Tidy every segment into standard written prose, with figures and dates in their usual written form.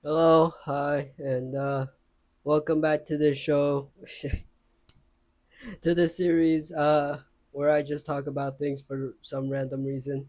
Hello, hi, and welcome back to the show, to the series where I just talk about things for some random reason.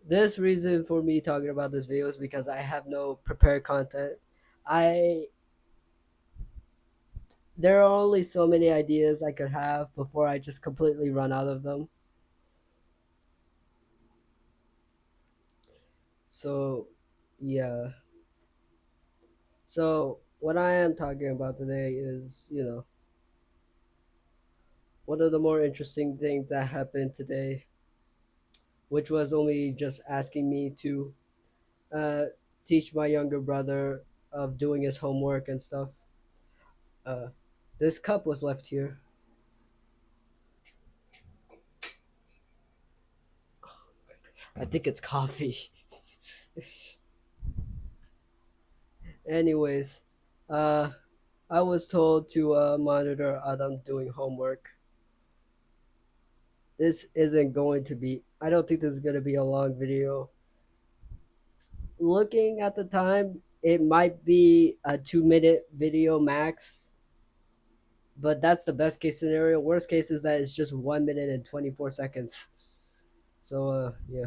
This reason for me talking about this video is because I have no prepared content. I There are only so many ideas I could have before I just completely run out of them. So, yeah. So, what I am talking about today is, one of the more interesting things that happened today, which was only just asking me to uh, teach my younger brother of doing his homework and stuff. Uh, this cup was left here. I think it's coffee. Anyways, uh, I was told to monitor Adam doing homework. This isn't going to be. I don't think this is going to be a long video. Looking at the time, it might be a 2 minute video max, but that's the best case scenario. Worst case is that it's just 1 minute and 24 seconds. So yeah.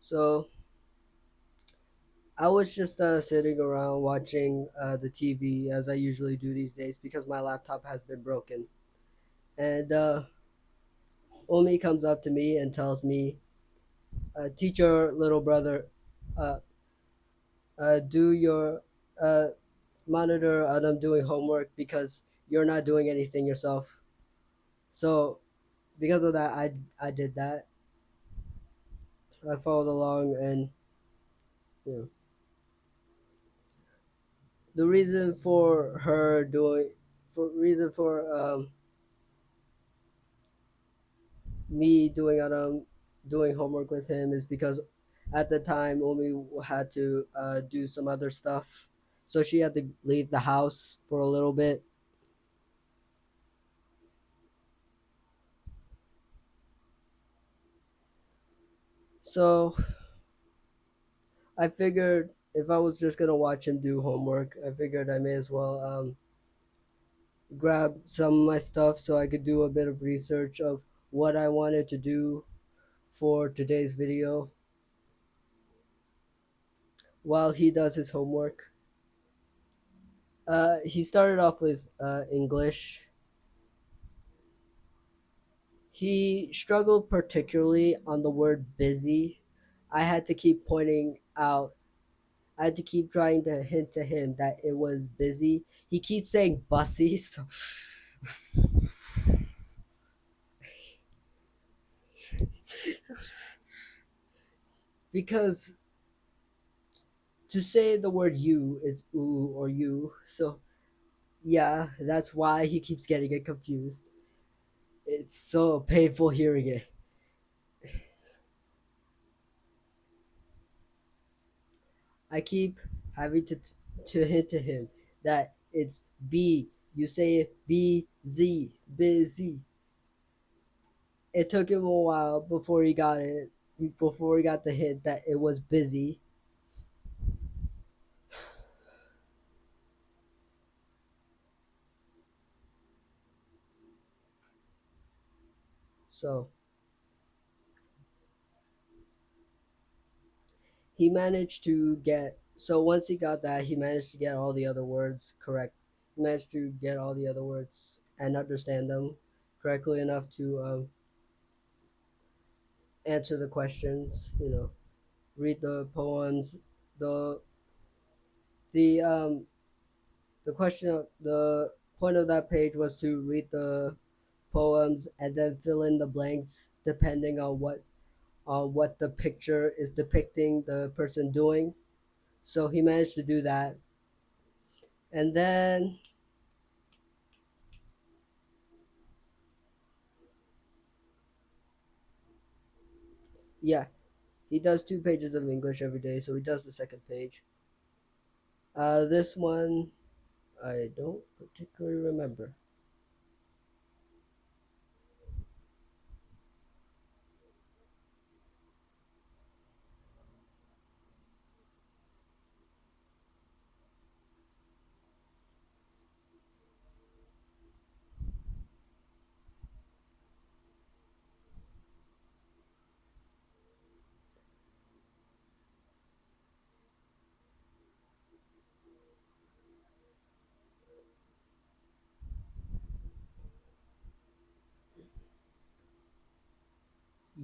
So I was just sitting around watching the TV as I usually do these days because my laptop has been broken. And Omi comes up to me and tells me, "Teach your little brother, uh, do your uh, monitor Adam doing homework because you're not doing anything yourself." So because of that, I did that. I followed along, and you know, the reason for her doing, for reason for me doing homework with him is because at the time Omi had to do some other stuff, so she had to leave the house for a little bit. So I figured if I was just gonna watch him do homework, I figured I may as well grab some of my stuff so I could do a bit of research of what I wanted to do for today's video while he does his homework. He started off with English. He struggled particularly on the word busy. I had to keep pointing out, I had to keep trying to hint to him that it was busy. He keeps saying bussy, so because to say the word you is ooh or you. So yeah, that's why he keeps getting it confused. It's so painful hearing it. I keep having to hint to him that it's B. You say B Z busy. It took him a while before he got it. Before he got the hint that it was busy. So he managed to get. So once he got that, he managed to get all the other words correct. He managed to get all the other words and understand them correctly enough to answer the questions. Read the poems. The the the point of that page was to read the poems and then fill in the blanks depending on what the picture is depicting the person doing. So he managed to do that, and then yeah, he does 2 pages of English every day. So he does the second page. This one, I don't particularly remember.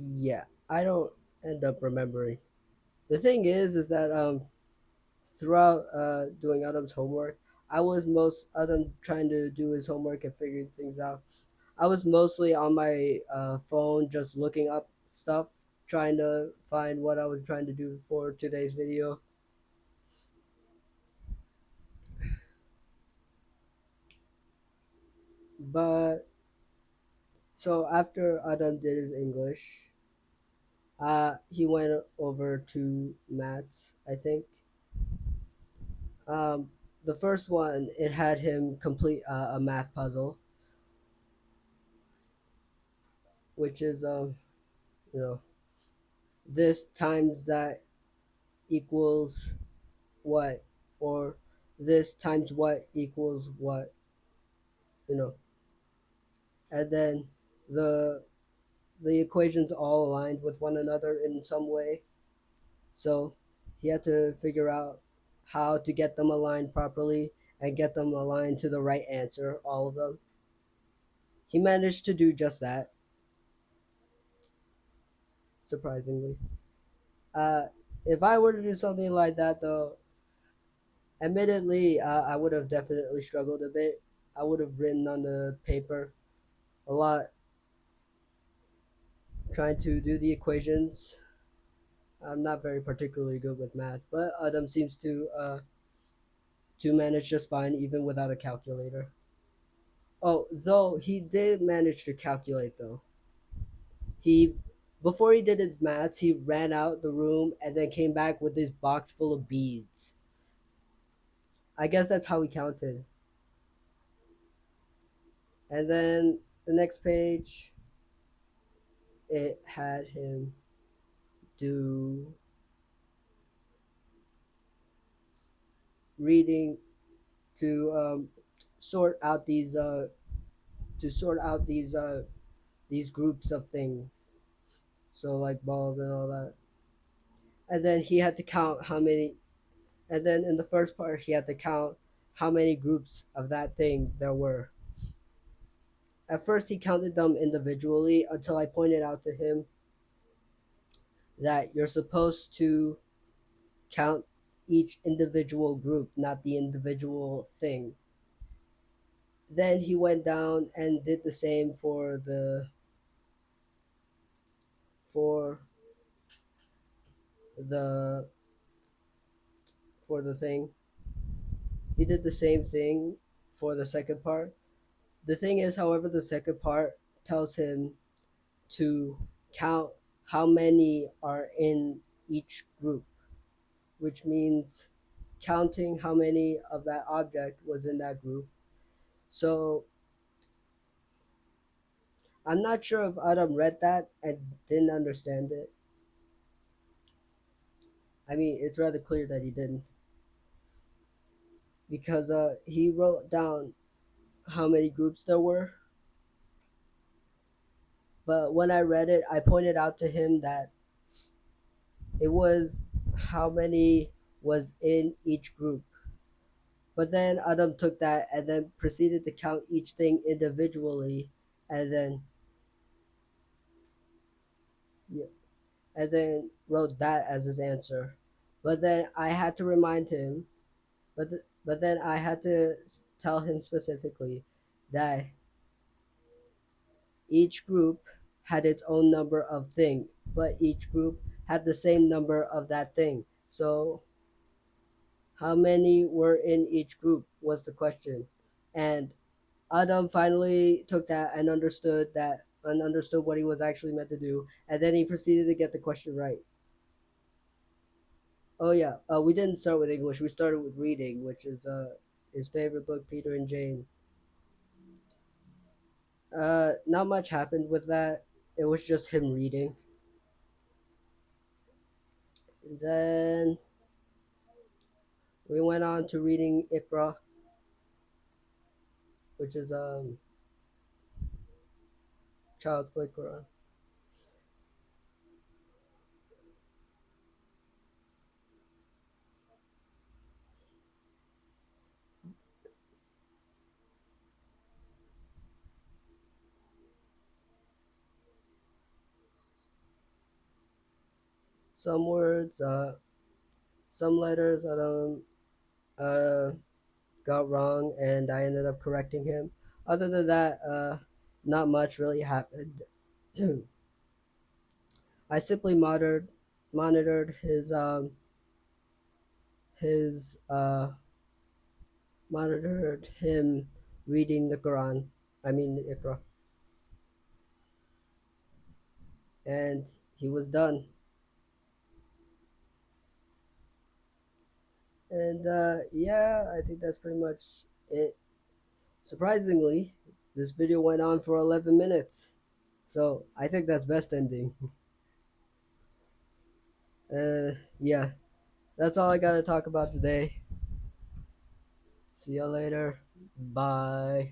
Yeah, I don't end up remembering. The thing is that throughout doing Adam's homework, I was most Adam trying to do his homework and figuring things out. I was mostly on my phone, just looking up stuff, trying to find what I was trying to do for today's video. But so after Adam did his English, he went over to maths. I think um, the first one it had him complete a math puzzle, which is you know this times that equals what, or this times what equals what, you know, and then the the equations all aligned with one another in some way. So he had to figure out how to get them aligned properly and get them aligned to the right answer, all of them. He managed to do just that, surprisingly. Uh, if I were to do something like that, though, admittedly, I would have definitely struggled a bit. I would have written on the paper a lot, trying to do the equations. I'm not very particularly good with math, but Adam seems to manage just fine even without a calculator. Oh, though he did manage to calculate though. He before he did his maths, he ran out the room and then came back with this box full of beads. I guess that's how he counted. And then the next page, it had him do reading to sort out these to sort out these groups of things. So like balls and all that. And then he had to count how many. And then in the first part, he had to count how many groups of that thing there were. At first, he counted them individually until I pointed out to him that you're supposed to count each individual group, not the individual thing. Then he went down and did the same for the for the thing. He did the same thing for the second part. The thing is, however, the second part tells him to count how many are in each group, which means counting how many of that object was in that group. So I'm not sure if Adam read that and didn't understand it. I mean, it's rather clear that he didn't, because he wrote down how many groups there were. But when I read it, I pointed out to him that it was how many was in each group. But then Adam took that and then proceeded to count each thing individually, and then yeah, and then wrote that as his answer. But then I had to remind him, but then I had to tell him specifically that each group had its own number of thing, but each group had the same number of that thing. So how many were in each group was the question. And Adam finally took that and understood what he was actually meant to do, and then he proceeded to get the question right. Oh yeah, we didn't start with English. We started with reading, which is his favorite book, Peter and Jane. Not much happened with that. It was just him reading. Then we went on to reading Ikra, which is child's book Quran. Some words, some letters uh got wrong, and I ended up correcting him. Other than that, not much really happened. I simply monitored his monitored him reading the Quran. I mean the Iqra, and he was done. And yeah, I think that's pretty much it. Surprisingly, this video went on for 11 minutes, so I think that's best ending. Yeah, that's all I got to talk about today. See you later. Bye.